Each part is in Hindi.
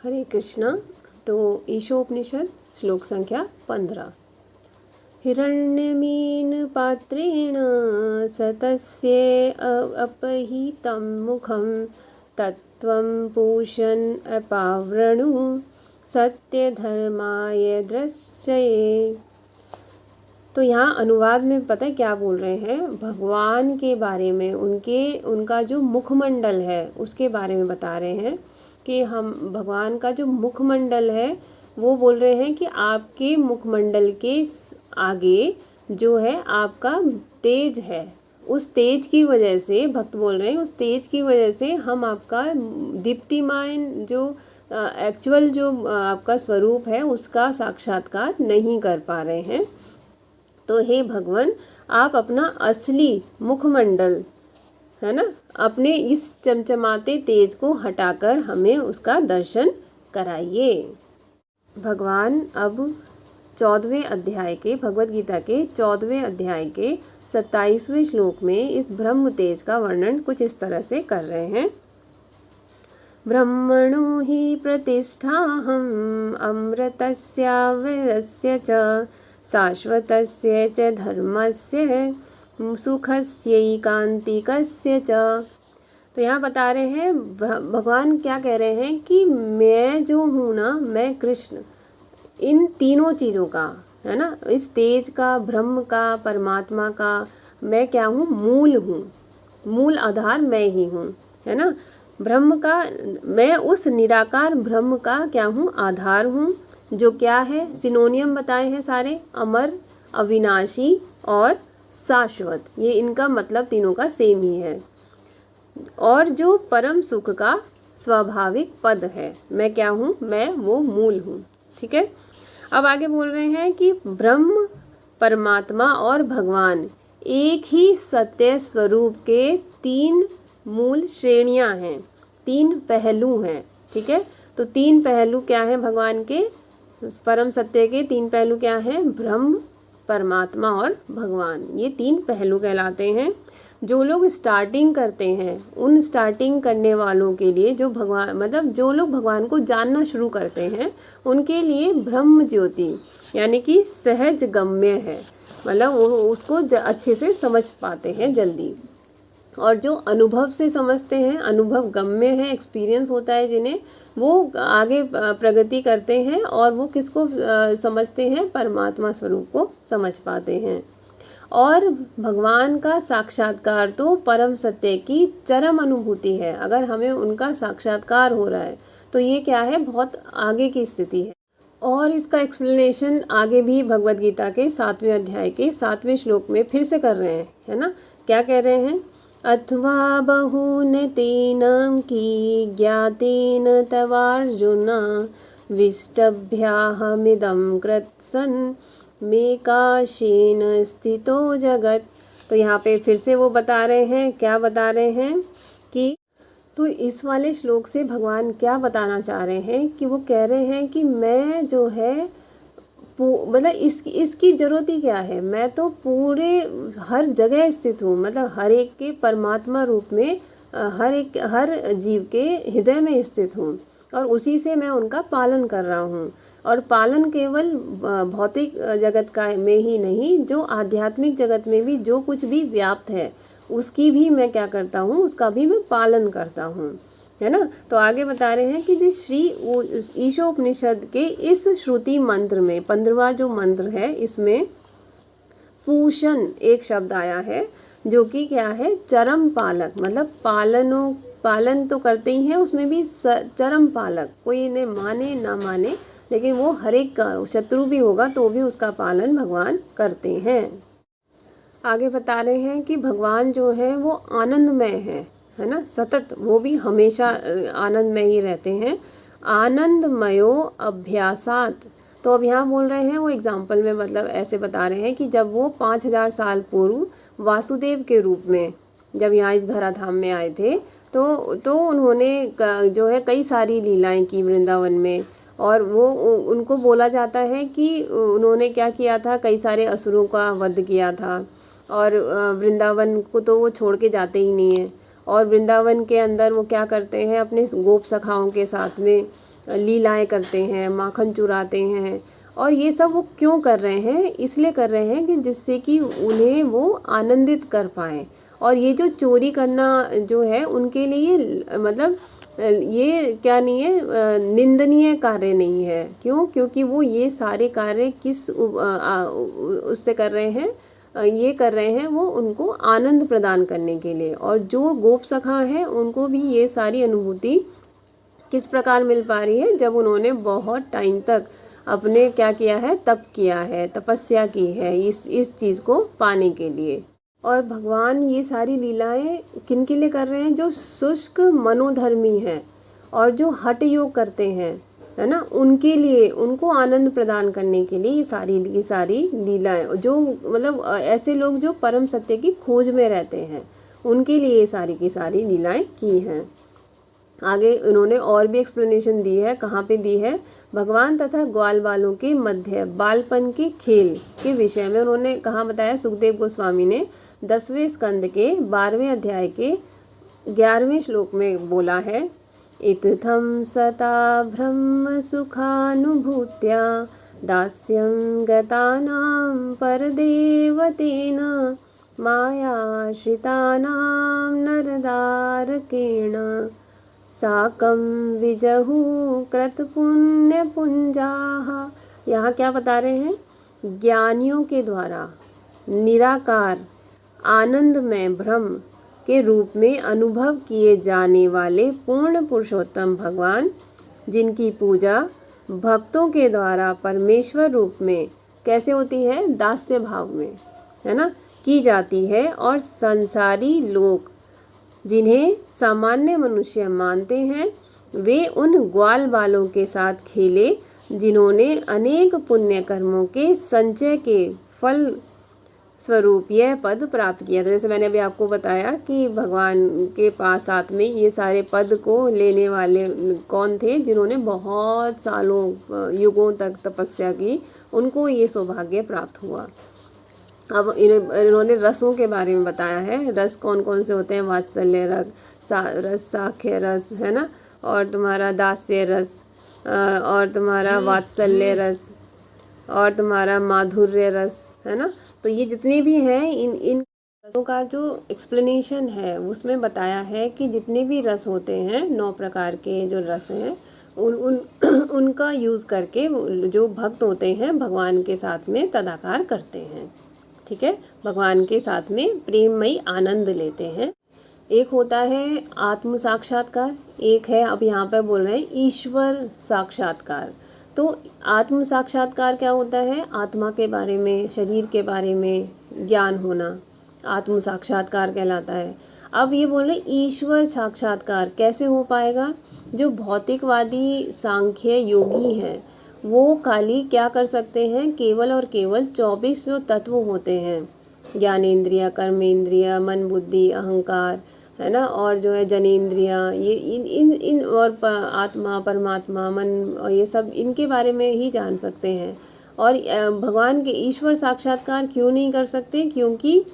हरे कृष्णा। तो ईशोपनिषद श्लोक संख्या 15। हिरण्यमीन पात्रेण सतस्य अपहितं मुखं तत्त्वं पूषन् अपावृणु सत्यधर्माय दृश्यये। तो यहाँ अनुवाद में पता है क्या बोल रहे हैं, भगवान के बारे में, उनका जो मुखमंडल है उसके बारे में बता रहे हैं कि हम भगवान का जो मुखमंडल है वो बोल रहे हैं कि आपके मुखमंडल के आगे जो है आपका तेज है, उस तेज की वजह से, भक्त बोल रहे हैं, उस तेज की वजह से हम आपका दीप्तिमान जो एक्चुअल जो आपका स्वरूप है उसका साक्षात्कार नहीं कर पा रहे हैं। तो हे भगवान, आप अपना असली मुखमंडल है ना, अपने इस चमचमाते तेज को हटाकर हमें उसका दर्शन कराइए। भगवान अब 14वें अध्याय के, भगवत गीता के 14वें अध्याय के 27वें श्लोक में इस ब्रह्म तेज का वर्णन कुछ इस तरह से कर रहे हैं। ब्रह्मणो हि प्रतिष्ठाहम् अमृतस्याव्ययस्य च शाश्वतस्य च धर्मस्य सुखस्यैकान्तिकस्य च। तो यहाँ बता रहे हैं, भगवान क्या कह रहे हैं कि मैं जो हूँ ना, मैं कृष्ण, इन तीनों चीज़ों का है ना, इस तेज का, ब्रह्म का, परमात्मा का, मैं क्या हूँ, मूल हूँ, मूल आधार मैं ही हूँ, है ना। ब्रह्म का, मैं उस निराकार ब्रह्म का क्या हूँ, आधार हूँ, जो क्या है, सिनोनियम बताए हैं सारे, अमर, अविनाशी और शाश्वत, ये इनका मतलब तीनों का सेम ही है। और जो परम सुख का स्वाभाविक पद है, मैं क्या हूँ, मैं वो मूल हूँ। ठीक है, अब आगे बोल रहे हैं कि ब्रह्म, परमात्मा और भगवान एक ही सत्य स्वरूप के तीन मूल श्रेणियां हैं, तीन पहलू हैं। ठीक है, तो तीन पहलू क्या हैं भगवान के, परम सत्य के तीन पहलू क्या हैं, ब्रह्म, परमात्मा और भगवान, ये तीन पहलू कहलाते हैं। जो लोग स्टार्टिंग करते हैं, उन स्टार्टिंग करने वालों के लिए, जो भगवान मतलब जो लोग भगवान को जानना शुरू करते हैं, उनके लिए ब्रह्म ज्योति यानी कि सहज गम्य है, मतलब वो उसको अच्छे से समझ पाते हैं जल्दी। और जो अनुभव से समझते हैं, अनुभव गम्य है, एक्सपीरियंस होता है जिन्हें, वो आगे प्रगति करते हैं और वो किसको समझते हैं, परमात्मा स्वरूप को समझ पाते हैं। और भगवान का साक्षात्कार तो परम सत्य की चरम अनुभूति है। अगर हमें उनका साक्षात्कार हो रहा है तो ये क्या है, बहुत आगे की स्थिति है। और इसका एक्सप्लेनेशन आगे भी भगवत गीता के 7वें अध्याय के 7वें श्लोक में फिर से कर रहे हैं, है ना। क्या कह रहे हैं, अथवा बहून तेन की ज्ञातेन तवार्जुन विष्टभ्याहमिदं कृत्सन् मेकाशेन स्थितो जगत। तो यहाँ पे फिर से वो बता रहे हैं, क्या बता रहे हैं कि, तो इस वाले श्लोक से भगवान क्या बताना चाह रहे हैं कि वो कह रहे हैं कि मैं जो है, मतलब इसकी ज़रूरत ही क्या है, मैं तो पूरे हर जगह स्थित हूँ, मतलब हर एक के परमात्मा रूप में, हर जीव के हृदय में स्थित हूँ, और उसी से मैं उनका पालन कर रहा हूँ। और पालन केवल भौतिक जगत का में ही नहीं, जो आध्यात्मिक जगत में भी जो कुछ भी व्याप्त है उसकी भी मैं क्या करता हूँ, उसका भी मैं पालन करता हूँ, है ना। तो आगे बता रहे हैं कि जिस श्री ईशोपनिषद के इस श्रुति मंत्र में 15वां जो मंत्र है, इसमें पूषण एक शब्द आया है, जो कि क्या है, चरम पालक, मतलब पालन तो करते ही हैं, उसमें भी चरम पालक, कोई इन्हें माने ना माने, लेकिन वो हर एक का, शत्रु भी होगा तो भी उसका पालन भगवान करते हैं। आगे बता रहे हैं कि भगवान जो है वो आनंदमय है ना, सतत, वो भी हमेशा आनंदमय ही रहते हैं। आनंदमयो अभ्यासात, तो अब यहाँ बोल रहे हैं, वो एग्जाम्पल में मतलब ऐसे बता रहे हैं कि जब वो 5000 साल पूर्व वासुदेव के रूप में जब यहाँ इस धराधाम में आए थे, तो उन्होंने जो है कई सारी लीलाएं की वृंदावन में, और वो उनको बोला जाता है कि उन्होंने क्या किया था, कई सारे असुरों का वध किया था, और वृंदावन को तो वो छोड़ के जाते ही नहीं है। और वृंदावन के अंदर वो क्या करते हैं, अपने गोप सखाओं के साथ में लीलाएं करते हैं, माखन चुराते हैं। और ये सब वो क्यों कर रहे हैं, इसलिए कर रहे हैं कि जिससे कि उन्हें वो आनंदित कर पाएँ। और ये जो चोरी करना जो है उनके लिए मतलब ये क्या नहीं है, निंदनीय कार्य नहीं है। क्यों? क्योंकि वो ये सारे कार्य किस उससे कर रहे हैं, ये कर रहे हैं वो उनको आनंद प्रदान करने के लिए। और जो गोप सखा हैं उनको भी ये सारी अनुभूति किस प्रकार मिल पा रही है, जब उन्होंने बहुत टाइम तक अपने क्या किया है, तप किया है, तपस्या की है इस चीज़ को पाने के लिए। और भगवान ये सारी लीलाएं किन के लिए कर रहे हैं, जो शुष्क मनोधर्मी हैं और जो हठ योग करते हैं, है ना, उनके लिए, उनको आनंद प्रदान करने के लिए ये सारी लीलाएं, जो मतलब ऐसे लोग जो परम सत्य की खोज में रहते हैं, उनके लिए ये सारी की सारी लीलाएं की हैं। आगे उन्होंने और भी एक्सप्लेनेशन दी है। कहाँ पे दी है? भगवान तथा ग्वाल बालों के मध्य बालपन के खेल के विषय में उन्होंने कहाँ बताया? सुखदेव गोस्वामी ने 10वें स्कंद के 12वें अध्याय के 11वें श्लोक में बोला है, इत्थं सता ब्रह्म सुखानुभूत्या दास्यं गतानां परदेवतेन मायाश्रितानां नरदारकेण साकं विजहु कृतपुण्यपुंजाः। यहाँ क्या बता रहे हैं? ज्ञानियों के द्वारा निराकार आनंद में ब्रह्म के रूप में अनुभव किए जाने वाले पूर्ण पुरुषोत्तम भगवान, जिनकी पूजा भक्तों के द्वारा परमेश्वर रूप में कैसे होती है? दास्य भाव में, है ना, की जाती है। और संसारी लोग जिन्हें सामान्य मनुष्य मानते हैं, वे उन ग्वाल बालों के साथ खेले जिन्होंने अनेक पुण्य कर्मों के संचय के फल स्वरूप यह पद प्राप्त किया था। जैसे मैंने अभी आपको बताया कि भगवान के पास साथ में ये सारे पद को लेने वाले कौन थे? जिन्होंने बहुत सालों युगों तक तपस्या की, उनको ये सौभाग्य प्राप्त हुआ। अब इन्होंने रसों के बारे में बताया है। रस कौन कौन से होते हैं? वात्सल्य रस, साख्य रस, है ना, और तुम्हारा दास्य रस, और तुम्हारा वात्सल्य रस, और तुम्हारा माधुर्य रस, है ना। तो ये जितने भी हैं, इन रसों का जो एक्सप्लेनेशन है उसमें बताया है कि जितने भी रस होते हैं, 9 प्रकार के जो रस हैं, उनका यूज़ करके जो भक्त होते हैं भगवान के साथ में तदाकार करते हैं। ठीक है, भगवान के साथ में प्रेममयी आनंद लेते हैं। एक होता है आत्म साक्षात्कार, एक है, अब यहाँ पर बोल रहे हैं, ईश्वर साक्षात्कार। तो आत्म साक्षात्कार क्या होता है? आत्मा के बारे में, शरीर के बारे में ज्ञान होना आत्म साक्षात्कार कहलाता है। अब ये बोल रहे ईश्वर साक्षात्कार कैसे हो पाएगा? जो भौतिकवादी सांख्य योगी हैं वो खाली क्या कर सकते हैं? केवल और केवल 24 जो तत्व होते हैं, ज्ञानेंद्रिय, कर्मेंद्रिय, मन, बुद्धि, अहंकार, है ना, और जो है जनेंद्रियाँ, ये इन और आत्मा, परमात्मा, मन, और ये सब इनके बारे में ही जान सकते हैं। और भगवान के ईश्वर साक्षात्कार क्यों नहीं कर सकते? क्योंकि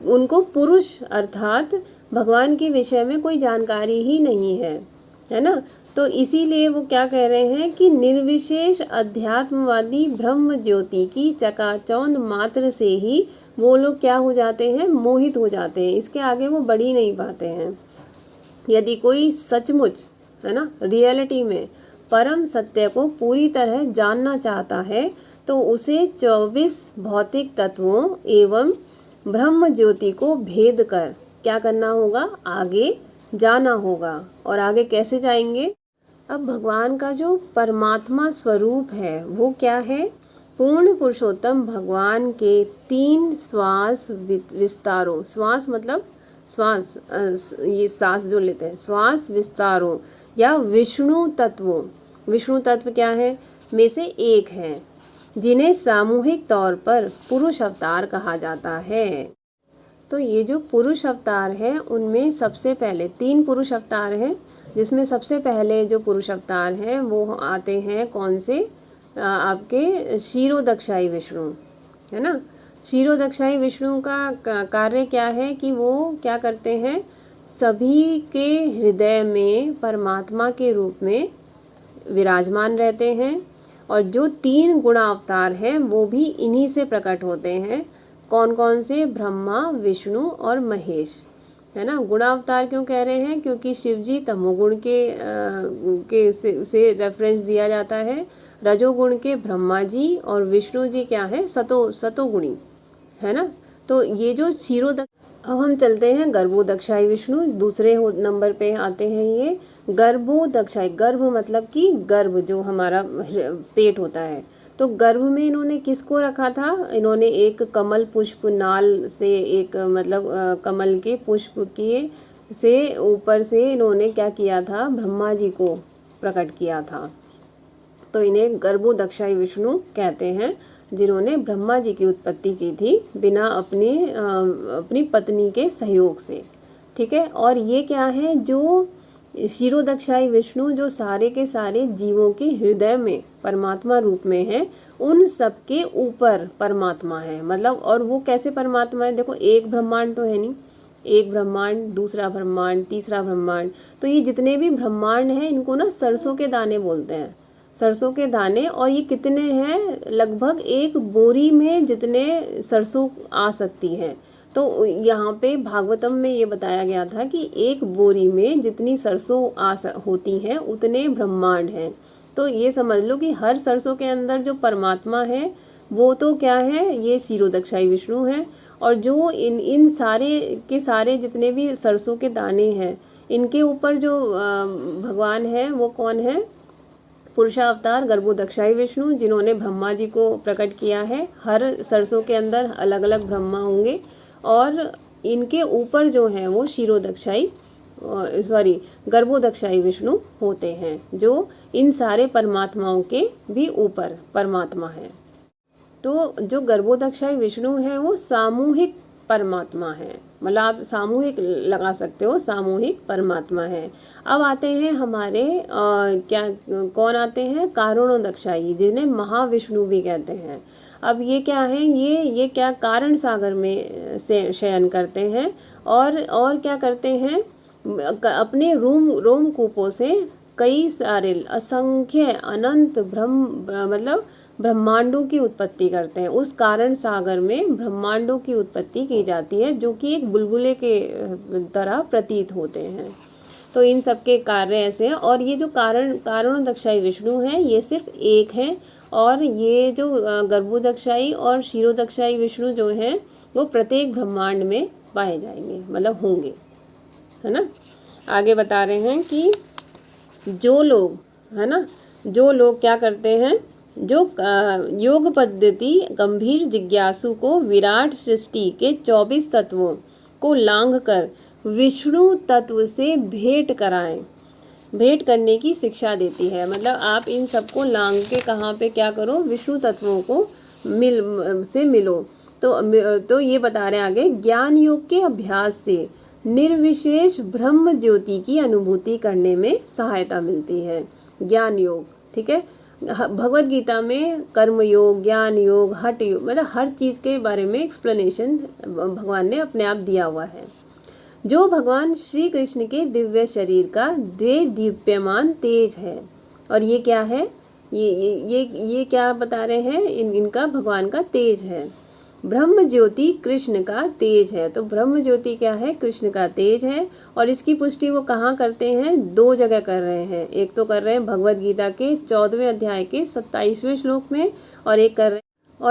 उनको पुरुष अर्थात भगवान के विषय में कोई जानकारी ही नहीं है ना। तो इसीलिए वो क्या कह रहे हैं कि निर्विशेष अध्यात्मवादी ब्रह्म ज्योति की चकाचौंध मात्र से ही वो लोग क्या हो जाते हैं? मोहित हो जाते हैं। इसके आगे वो बढ़ ही नहीं पाते हैं। यदि कोई सचमुच, है ना, रियलिटी में परम सत्य को पूरी तरह जानना चाहता है तो उसे 24 भौतिक तत्वों एवं ब्रह्म ज्योति को भेद कर क्या करना होगा? आगे जाना होगा। और आगे कैसे जाएंगे? अब भगवान का जो परमात्मा स्वरूप है वो क्या है? पूर्ण पुरुषोत्तम भगवान के 3 श्वास विस्तारों, श्वास मतलब श्वास, ये सांस जो लेते हैं, श्वास विस्तारों या विष्णु तत्वों, विष्णु तत्व क्या है? में से एक है, जिन्हें सामूहिक तौर पर पुरुष अवतार कहा जाता है। तो ये जो पुरुष अवतार है उनमें सबसे पहले 3 पुरुष अवतार हैं, जिसमें सबसे पहले जो पुरुष अवतार हैं वो आते हैं कौन से? आपके क्षीरोदक्षाई विष्णु, है ना। क्षीरोदक्षाई विष्णु का कार्य क्या है कि वो क्या करते हैं? सभी के हृदय में परमात्मा के रूप में विराजमान रहते हैं। और जो 3 गुणावतार हैं वो भी इन्हीं से प्रकट होते हैं। कौन कौन से? ब्रह्मा, विष्णु और महेश, है ना। गुणावतार क्यों कह रहे हैं? क्योंकि शिव जी तमोगुण के से रेफरेंस दिया जाता है, रजोगुण के ब्रह्मा जी, और विष्णु जी क्या है? सतोगुणी, है ना। तो ये जो अब हम चलते हैं गर्भोदक्षाई विष्णु, दूसरे नंबर पे आते हैं ये गर्भोदक्षाई। गर्भ मतलब कि गर्भ जो हमारा पेट होता है, तो गर्भ में इन्होंने किसको रखा था? इन्होंने एक कमल पुष्प नाल से, एक मतलब कमल के पुष्प के से ऊपर से इन्होंने क्या किया था? ब्रह्मा जी को प्रकट किया था। तो इन्हें गर्भोदक्षाई विष्णु कहते हैं, जिन्होंने ब्रह्मा जी की उत्पत्ति की थी बिना अपनी पत्नी के सहयोग से। ठीक है। और ये क्या है? जो क्षीरोदक्षाई विष्णु जो सारे के सारे जीवों के हृदय में परमात्मा रूप में है, उन सब के ऊपर परमात्मा है। मतलब और वो कैसे परमात्मा है? देखो, एक ब्रह्मांड तो है नहीं, एक ब्रह्मांड, दूसरा ब्रह्मांड, तीसरा ब्रह्मांड, तो ये जितने भी ब्रह्मांड हैं इनको ना सरसों के दाने बोलते हैं, सरसों के दाने। और ये कितने हैं? लगभग एक बोरी में जितने सरसों आ सकती हैं। तो यहाँ पे भागवतम में ये बताया गया था कि एक बोरी में जितनी सरसों होती हैं उतने ब्रह्मांड हैं। तो ये समझ लो कि हर सरसों के अंदर जो परमात्मा है वो तो क्या है? ये क्षीरोदक्षाई विष्णु है। और जो इन सारे के सारे जितने भी सरसों के दाने हैं, इनके ऊपर जो भगवान है वो कौन है? पुरुषावतार गर्भोदक्षाई विष्णु, जिन्होंने ब्रह्मा जी को प्रकट किया है। हर सरसों के अंदर अलग अलग ब्रह्मा होंगे, और इनके ऊपर जो हैं वो गर्भोदक्षाई विष्णु होते हैं, जो इन सारे परमात्माओं के भी ऊपर परमात्मा है। तो जो गर्भोदक्षाई विष्णु है वो सामूहिक परमात्मा है, मतलब आप सामूहिक लगा सकते हो, सामूहिक परमात्मा है। अब आते हैं हमारे कौन आते हैं? कारणोदक्षाई, जिन्हें महाविष्णु भी कहते हैं। अब ये क्या है? ये क्या कारण सागर में से शयन करते हैं, और क्या करते हैं? अपने रोमकूपों से कई सारे असंख्य अनंत मतलब ब्रह्मांडों की उत्पत्ति करते हैं। उस कारण सागर में ब्रह्मांडों की उत्पत्ति की जाती है, जो कि एक बुलबुले के तरह प्रतीत होते हैं। तो इन सब के कार्य ऐसे हैं। और ये जो कारणोदक्षाई विष्णु हैं ये सिर्फ एक हैं, और ये जो गर्भोदक्षाई और क्षीरोदक्षाई विष्णु जो हैं वो प्रत्येक ब्रह्मांड में पाए जाएंगे, मतलब होंगे, है ना। आगे बता रहे हैं कि जो लोग, है ना, जो लोग क्या करते हैं? जो योग पद्धति गंभीर जिज्ञासु को विराट सृष्टि के 24 तत्वों को लांघ कर विष्णु तत्व से भेंट करने की शिक्षा देती है। मतलब आप इन सबको लांघ के कहाँ पे क्या करो? विष्णु तत्वों को मिलो। तो ये बता रहे हैं आगे, ज्ञान योग के अभ्यास से निर्विशेष ब्रह्म ज्योति की अनुभूति करने में सहायता मिलती है। ज्ञान योग, ठीक है। भगवत गीता में कर्म योग, ज्ञान योग, हठ योग, मतलब हर चीज़ के बारे में एक्सप्लेनेशन भगवान ने अपने आप दिया हुआ है। जो भगवान श्री कृष्ण के दिव्य शरीर का दीप्यमान तेज है। और ये क्या है? ये क्या बता रहे हैं? इनका भगवान का तेज है। ब्रह्म ज्योति कृष्ण का तेज है। तो ब्रह्म ज्योति क्या है? कृष्ण का तेज है। और इसकी पुष्टि वो कहाँ करते हैं? 2 जगह कर रहे हैं। एक तो कर रहे हैं भगवत गीता के 14वें अध्याय के 27वें श्लोक में, और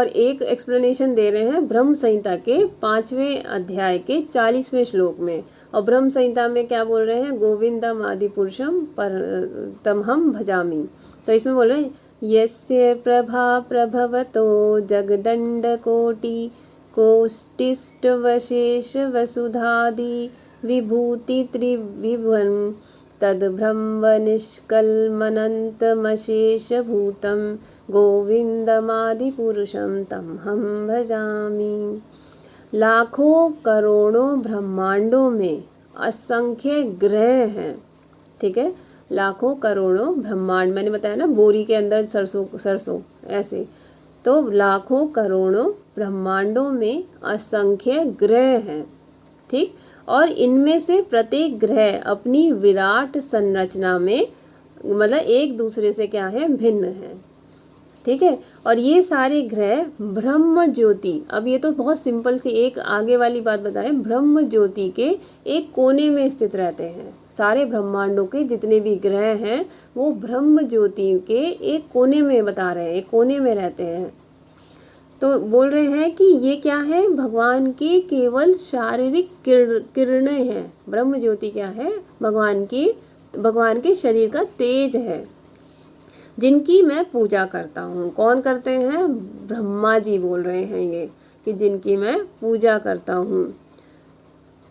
एक एक्सप्लेनेशन दे रहे हैं ब्रह्म संहिता के 5वें अध्याय के 40वें श्लोक में। और ब्रह्म संहिता में क्या बोल रहे हैं? गोविंदम आदि पुरुषम परतमहम भजामि। तो इसमें बोल रहे हैं, यस्य प्रभा प्रभवतो जगदण्डकोटि कोष्टिष्टवशेष वसुधादि विभूति त्रिविभुवन तद्ब्रह्म निष्कल्मनन्तमशेषभूतं गोविंदमादिपुरुषं तमहं भजामि। लाखों करोड़ों ब्रह्मांडों में असंख्य ग्रह हैं, ठीक है। लाखों करोड़ों ब्रह्मांड, मैंने बताया ना बोरी के अंदर सरसों ऐसे। तो लाखों करोड़ों ब्रह्मांडों में असंख्य ग्रह हैं, ठीक। और इनमें से प्रत्येक ग्रह अपनी विराट संरचना में मतलब एक दूसरे से क्या है, भिन्न है, ठीक है। और ये सारे ग्रह ब्रह्म ज्योति, अब ये तो बहुत सिंपल सी एक आगे वाली बात बताएं, ब्रह्म ज्योति के एक कोने में स्थित रहते हैं। सारे ब्रह्मांडों के जितने भी ग्रह हैं वो ब्रह्म ज्योति के एक कोने में बता रहे हैं, एक कोने में रहते हैं। तो बोल रहे हैं कि ये क्या है, भगवान के केवल शारीरिक किरणें हैं। ब्रह्म ज्योति क्या है, भगवान के शरीर का तेज है, जिनकी मैं पूजा करता हूँ। कौन करते हैं, ब्रह्मा जी बोल रहे हैं ये, कि जिनकी मैं पूजा करता हूँ।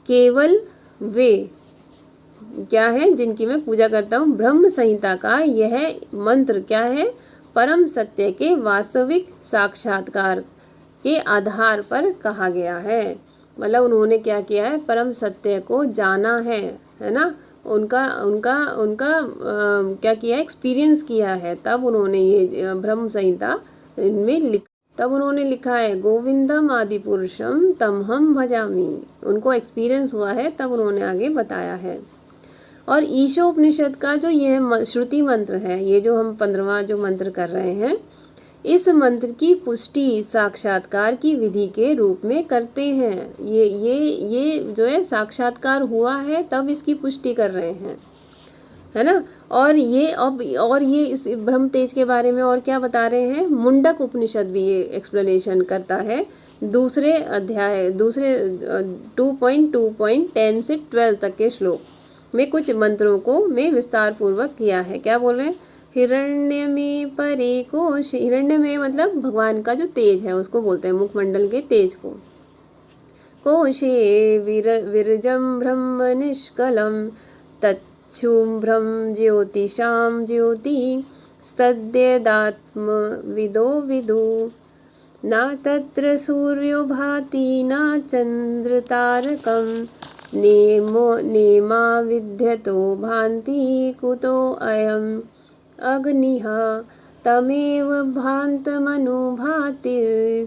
केवल वे क्या है, जिनकी मैं पूजा करता हूँ। ब्रह्म संहिता का यह मंत्र क्या है, परम सत्य के वास्तविक साक्षात्कार के आधार पर कहा गया है। मतलब उन्होंने क्या किया है, परम सत्य को जाना है ना, उनका उनका उनका क्या किया, एक्सपीरियंस किया है, तब उन्होंने ये ब्रह्म संहिता इनमें तब उन्होंने लिखा है, गोविंदम आदि पुरुषम तम हम भजामी। उनको एक्सपीरियंस हुआ है, तब उन्होंने आगे बताया है। और ईशोपनिषद का जो यह श्रुति मंत्र है, ये जो हम 15वां जो मंत्र कर रहे हैं, इस मंत्र की पुष्टि साक्षात्कार की विधि के रूप में करते हैं। ये जो है साक्षात्कार हुआ है, तब इसकी पुष्टि कर रहे हैं, है ना। और ये इस ब्रह्म तेज के बारे में और क्या बता रहे हैं, मुंडक उपनिषद भी ये एक्सप्लेनेशन करता है। दूसरे अध्याय 2.2.10 से 12 तक के श्लोक में कुछ मंत्रों को मैं विस्तार पूर्वक किया है। क्या बोल रहे हैं, हिरण्य में परे कोश, हिरण्य में मतलब भगवान का जो तेज है उसको बोलते हैं, मुखमंडल के तेज को। कोशे विरजम ब्रह्म निष्कलम तच्छुभ्रम ज्योतिषाम ज्योति सद्यदात्म विदो विदु ना तत्र सूर्यो भाति ना चंद्र तारकम नेमा विद्यतो भान्ति कुतो अयम् अग्निः तमेव भान्तमनुभाति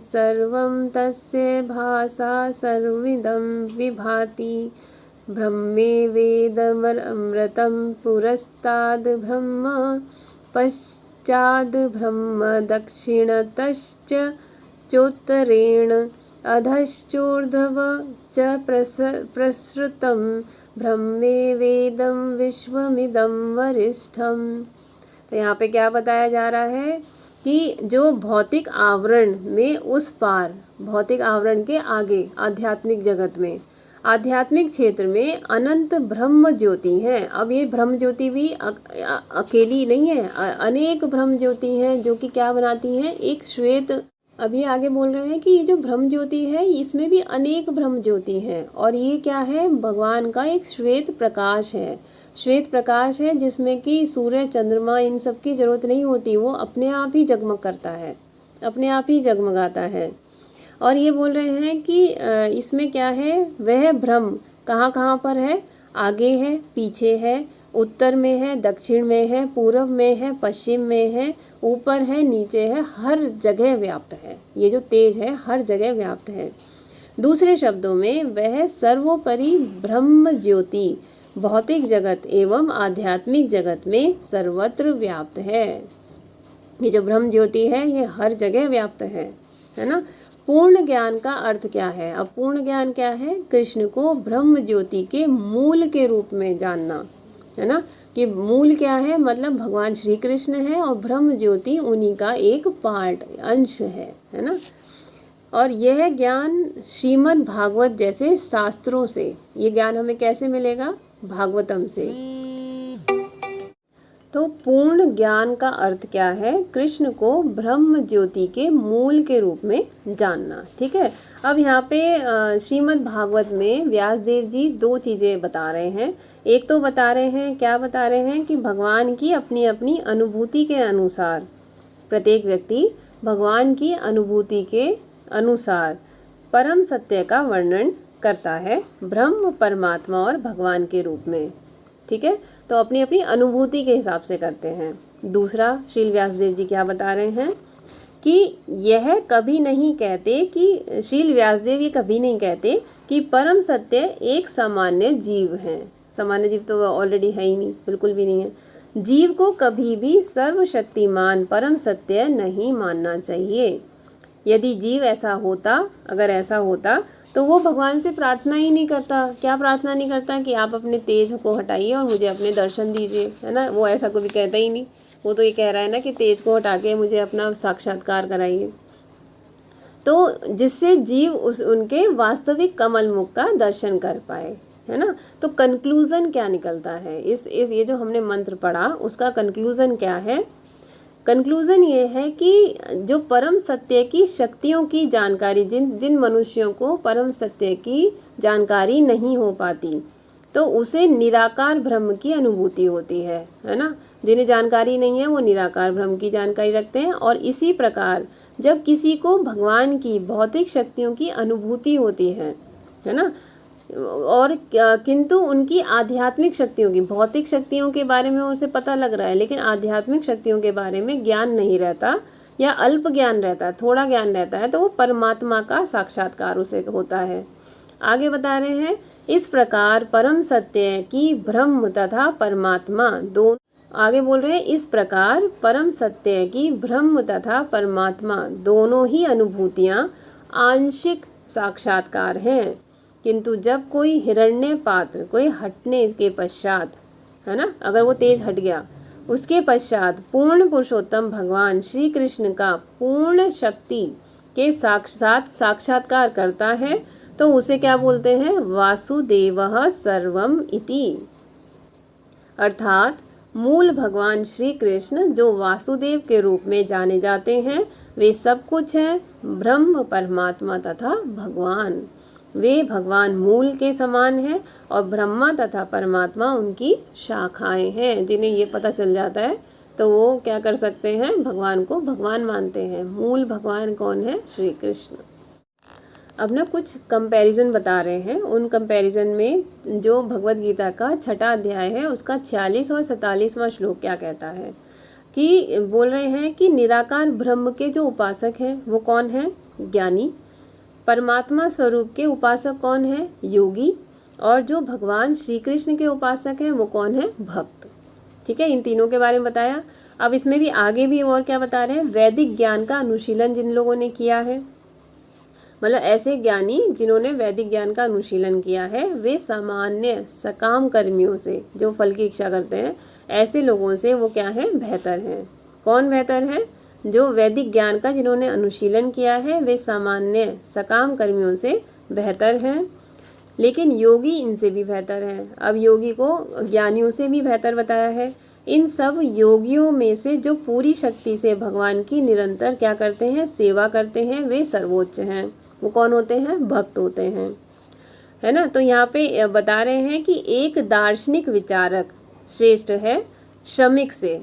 सर्वं तस्य भासा सर्वमिदं विभाति ब्रह्मेवेदमृतं पुरस्ताद् ब्रह्म पश्चाद् ब्रह्म दक्षिणतश्च चोत्तरेण अधश्चोर्ध्व च प्रसृतं ब्रह्मेवेदं विश्वमिदं वरिष्ठम्। तो यहाँ पे क्या बताया जा रहा है कि जो भौतिक आवरण में उस पार, भौतिक आवरण के आगे आध्यात्मिक जगत में, आध्यात्मिक क्षेत्र में अनंत ब्रह्म ज्योति हैं। अब ये ब्रह्म ज्योति भी अकेली नहीं है, अनेक ब्रह्म ज्योति हैं जो कि क्या बनाती हैं, एक श्वेत, अभी आगे बोल रहे हैं कि ये जो ब्रह्म ज्योति है इसमें भी अनेक ब्रह्म ज्योति हैं। और ये क्या है, भगवान का एक श्वेत प्रकाश है, श्वेत प्रकाश है जिसमें कि सूर्य चंद्रमा इन सब की जरूरत नहीं होती, वो अपने आप ही जगमग करता है, अपने आप ही जगमगाता है। और ये बोल रहे हैं कि इसमें क्या है, वह ब्रह्म कहाँ कहाँ पर है, आगे है, पीछे है, उत्तर में है, दक्षिण में है, पूर्व में है, पश्चिम में है, ऊपर है, नीचे है, हर जगह व्याप्त है। ये जो तेज है हर जगह व्याप्त है। दूसरे शब्दों में वह सर्वोपरि ब्रह्म ज्योति भौतिक जगत एवं आध्यात्मिक जगत में सर्वत्र व्याप्त है। ये जो ब्रह्म ज्योति है ये हर जगह व्याप्त है ना। पूर्ण ज्ञान का अर्थ क्या है, अब पूर्ण ज्ञान क्या है, कृष्ण को ब्रह्म ज्योति के मूल के रूप में जानना, है ना। कि मूल क्या है, मतलब भगवान श्री कृष्ण है और ब्रह्म ज्योति उन्हीं का एक पार्ट, अंश है ना। और यह ज्ञान श्रीमद् भागवत जैसे शास्त्रों से, ये ज्ञान हमें कैसे मिलेगा, भागवतम से। तो पूर्ण ज्ञान का अर्थ क्या है, कृष्ण को ब्रह्म ज्योति के मूल के रूप में जानना। ठीक है, अब यहाँ पे श्रीमद् भागवत में व्यासदेव जी दो चीज़ें बता रहे हैं। एक तो बता रहे हैं, क्या बता रहे हैं कि भगवान की अपनी अपनी अनुभूति के अनुसार, प्रत्येक व्यक्ति भगवान की अनुभूति के अनुसार परम सत्य का वर्णन करता है, ब्रह्म परमात्मा और भगवान के रूप में। ठीक है, तो अपनी अपनी अनुभूति के हिसाब से करते हैं। दूसरा श्रील व्यासदेव जी क्या बता रहे हैं कि यह कभी नहीं कहते कि श्रील व्यासदेव ये कभी नहीं कहते कि परम सत्य एक सामान्य जीव है। सामान्य जीव तो ऑलरेडी है ही नहीं, बिल्कुल भी नहीं है। जीव को कभी भी सर्वशक्तिमान परम सत्य नहीं मानना चाहिए। यदि जीव ऐसा होता, अगर ऐसा होता तो वो भगवान से प्रार्थना ही नहीं करता। क्या प्रार्थना नहीं करता? कि आप अपने तेज को हटाइए और मुझे अपने दर्शन दीजिए, है ना। वो ऐसा कभी कहता ही नहीं। वो तो ये कह रहा है ना कि तेज को हटा के मुझे अपना साक्षात्कार कराइए, तो जिससे जीव उनके वास्तविक कमल मुख का दर्शन कर पाए, है ना। तो कंक्लूजन क्या निकलता है इस ये जो हमने मंत्र पढ़ा, उसका कंक्लूजन क्या है? कंक्लूजन ये है कि जो परम सत्य की शक्तियों की जानकारी, जिन मनुष्यों को परम सत्य की जानकारी नहीं हो पाती, तो उसे निराकार ब्रह्म की अनुभूति होती है ना। जिन्हें जानकारी नहीं है वो निराकार ब्रह्म की जानकारी रखते हैं। और इसी प्रकार जब किसी को भगवान की भौतिक शक्तियों की अनुभूति होती है ना, और किंतु उनकी आध्यात्मिक शक्तियों की, भौतिक शक्तियों के बारे में उसे पता लग रहा है, लेकिन आध्यात्मिक शक्तियों के बारे में ज्ञान नहीं रहता या अल्प ज्ञान रहता है, थोड़ा ज्ञान रहता है, तो वो परमात्मा का साक्षात्कार उसे होता है। आगे बता रहे हैं, इस प्रकार परम सत्य की ब्रह्म तथा परमात्मा दोनों, आगे बोल रहे हैं, इस प्रकार परम सत्य की ब्रह्म तथा परमात्मा दोनों ही अनुभूतियाँ आंशिक साक्षात्कार हैं। किंतु जब कोई हिरण्य पात्र, कोई हटने के पश्चात, है ना, अगर वो तेज हट गया, उसके पश्चात पूर्ण पुरुषोत्तम भगवान श्री कृष्ण का पूर्ण शक्ति के साक्षात साक्षात्कार करता है, तो उसे क्या बोलते हैं? वासुदेवः सर्वम इति। अर्थात मूल भगवान श्री कृष्ण जो वासुदेव के रूप में जाने जाते हैं, वे सब कुछ हैं, ब्रह्म, परमात्मा तथा भगवान। वे भगवान मूल के समान हैं और ब्रह्मा तथा परमात्मा उनकी शाखाएं हैं। जिन्हें ये पता चल जाता है तो वो क्या कर सकते हैं? भगवान को भगवान मानते हैं। मूल भगवान कौन है? श्री कृष्ण। अब ना कुछ कंपैरिजन बता रहे हैं। उन कंपैरिजन में जो भगवत गीता का 6वां अध्याय है, उसका 46 और 47वां श्लोक क्या कहता है कि बोल रहे हैं कि निराकार ब्रह्म के जो उपासक हैं वो कौन है? ज्ञानी। परमात्मा स्वरूप के उपासक कौन है? योगी। और जो भगवान श्री कृष्ण के उपासक हैं वो कौन है? भक्त। ठीक है, इन तीनों के बारे में बताया। अब इसमें भी आगे भी और क्या बता रहे हैं? वैदिक ज्ञान का अनुशीलन जिन लोगों ने किया है, मतलब ऐसे ज्ञानी जिन्होंने वैदिक ज्ञान का अनुशीलन किया है, वे सामान्य सकाम कर्मियों से, जो फल की इच्छा करते हैं, ऐसे लोगों से वो क्या है? बेहतर हैं। कौन बेहतर है? जो वैदिक ज्ञान का जिन्होंने अनुशीलन किया है, वे सामान्य सकाम कर्मियों से बेहतर हैं। लेकिन योगी इनसे भी बेहतर हैं। अब योगी को ज्ञानियों से भी बेहतर बताया है। इन सब योगियों में से जो पूरी शक्ति से भगवान की निरंतर क्या करते हैं? सेवा करते हैं, वे सर्वोच्च हैं। वो कौन होते हैं? भक्त होते हैं, है ना। तो यहाँ पे बता रहे हैं कि एक दार्शनिक विचारक श्रेष्ठ है श्रमिक से,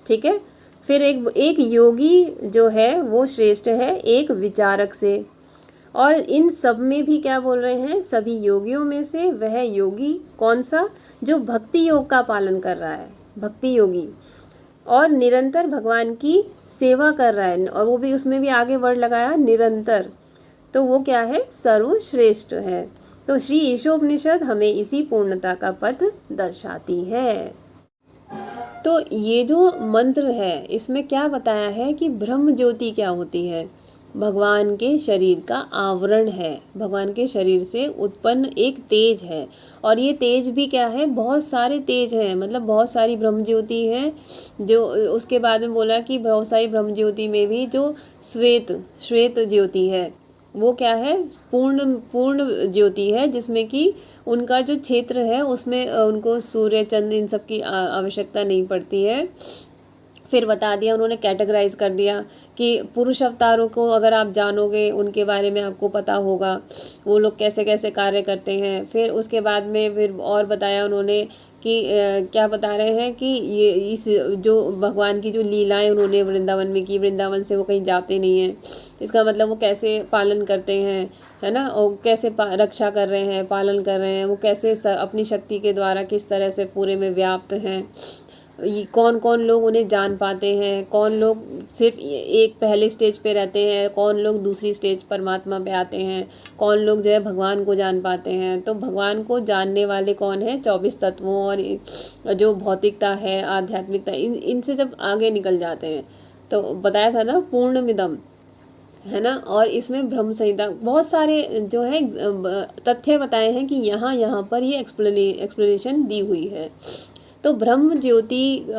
ठीक है। फिर एक योगी जो है वो श्रेष्ठ है एक विचारक से। और इन सब में भी क्या बोल रहे हैं? सभी योगियों में से वह योगी कौन सा? जो भक्ति योग का पालन कर रहा है, भक्ति योगी, और निरंतर भगवान की सेवा कर रहा है, और वो भी उसमें भी आगे वर्ड लगाया निरंतर, तो वो क्या है? सर्वश्रेष्ठ है। तो श्री ईशोपनिषद हमें इसी पूर्णता का पथ दर्शाती है। तो ये जो मंत्र है इसमें क्या बताया है कि ब्रह्म ज्योति क्या होती है? भगवान के शरीर का आवरण है, भगवान के शरीर से उत्पन्न एक तेज है। और ये तेज भी क्या है? बहुत सारे तेज हैं, मतलब बहुत सारी ब्रह्म ज्योति है। जो उसके बाद में बोला कि बहुत सारी ब्रह्म ज्योति में भी जो श्वेत ज्योति है वो क्या है? पूर्ण ज्योति है, जिसमें कि उनका जो क्षेत्र है उसमें उनको सूर्य चंद्र इन सब की आवश्यकता नहीं पड़ती है। फिर बता दिया उन्होंने, कैटेगराइज कर दिया कि पुरुष अवतारों को अगर आप जानोगे, उनके बारे में आपको पता होगा वो लोग कैसे कैसे कार्य करते हैं। फिर उसके बाद में फिर और बताया उन्होंने कि क्या बता रहे हैं कि ये इस जो भगवान की जो लीलाएं उन्होंने वृंदावन में की, वृंदावन से वो कहीं जाते नहीं हैं, इसका मतलब वो कैसे पालन करते हैं, है ना, और कैसे रक्षा कर रहे हैं, पालन कर रहे हैं, वो कैसे अपनी शक्ति के द्वारा किस तरह से पूरे में व्याप्त हैं। ये कौन कौन लोग उन्हें जान पाते हैं, कौन लोग सिर्फ एक पहले स्टेज पे रहते हैं, कौन लोग दूसरी स्टेज परमात्मा पे आते हैं, कौन लोग जो है भगवान को जान पाते हैं। तो भगवान को जानने वाले कौन है, 24 तत्वों और जो भौतिकता है, आध्यात्मिकता, इनसे जब आगे निकल जाते हैं। तो बताया था ना पूर्णमिदम, है ना। और इसमें ब्रह्म संहिता बहुत सारे जो है तथ्य बताए हैं कि यहाँ यहाँ पर ये एक्सप्लेनेशन दी हुई है। तो ब्रह्म ज्योति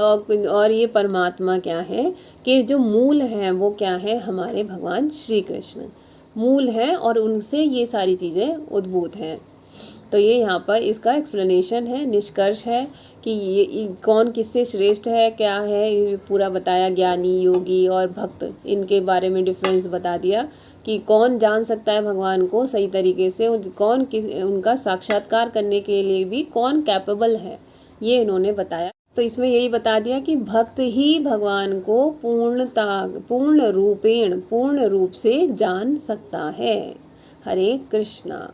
और ये परमात्मा क्या है कि जो मूल है वो क्या है, हमारे भगवान श्री कृष्ण मूल है और उनसे ये सारी चीज़ें उद्भूत हैं। तो ये यहाँ पर इसका एक्सप्लेनेशन है, निष्कर्ष है कि ये कौन किससे श्रेष्ठ है, क्या है, ये पूरा बताया। ज्ञानी, योगी और भक्त, इनके बारे में डिफरेंस बता दिया कि कौन जान सकता है भगवान को सही तरीके से, कौन किस उनका साक्षात्कार करने के लिए भी कौन कैपेबल है, ये इन्होंने बताया। तो इसमें यही बता दिया कि भक्त ही भगवान को पूर्ण रूप से जान सकता है। हरे कृष्णा।